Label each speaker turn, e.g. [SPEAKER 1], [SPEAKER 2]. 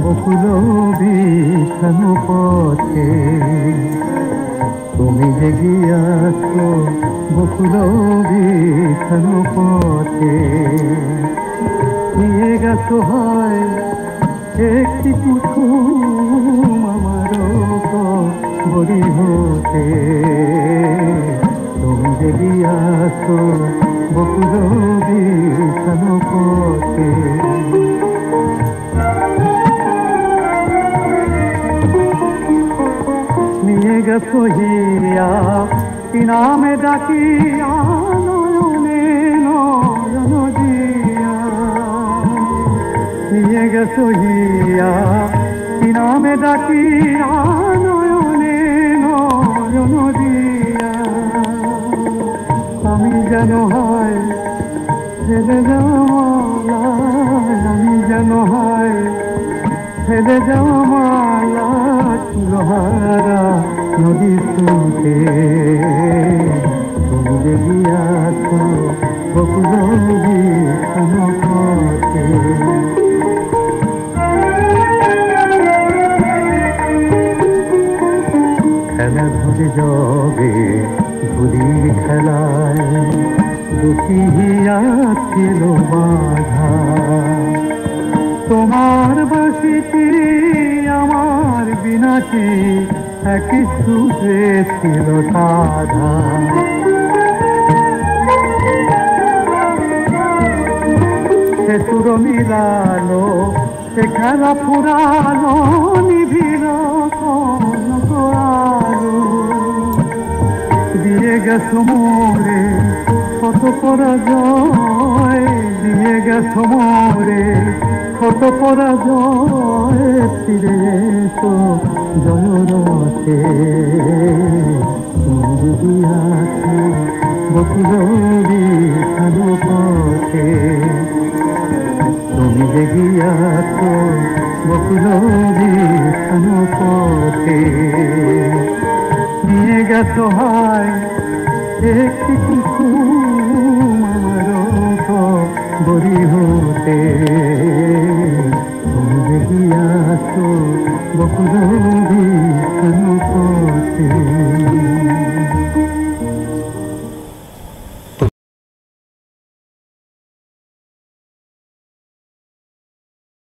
[SPEAKER 1] বকুল বিছানো পথে, তুমি যে গিয়াছ বকুল বিছানো পথে, নিয়ে গেছো হয় একটি কুসুম আমার বড়ি হতে, তুমি যে গিয়াছ বকুল বিছানো পথে। নিয়ে গেছো হিয়া কি নামে ডাকিয়া নয়নে নয়ন দিয়া, নিয়ে গেছো হিয়া কি নামে ডাকিয়া নয়নে নয়ন দিয়া, আমি যেন হয় ফেলে যাওয়া, আমি যেন হয় ফেলে যাওয়া মালা চুলহারা নদী শুনতে, তুমি যে গিয়াছ বকুল বিছানো পথে। খেলা ধরে যাবে ধুলির খেলায়, দুটি হিয়া ছিল বাধা, তোমার বাঁশিটি আমার বিনাটি একই সুরে ছিল সাধা। সে সুর মিলালো, সে খেলা ফুরালো, নিভিল আলো, দিয়ে গেছো মোরে কত পরাজয়, দিয়ে গেছো মোরে কত পরাজয়, ফিরে এসো জয়রথে, তুমি গিয়াছ বকুল বিছানো পথে, তুমি যে গিয়াছ বকুল বিছানো পথে, নিয়ে গেছো হয় একটি কুসুম আমার বড়ি হতে, তুমি যে গিয়াছ বকুল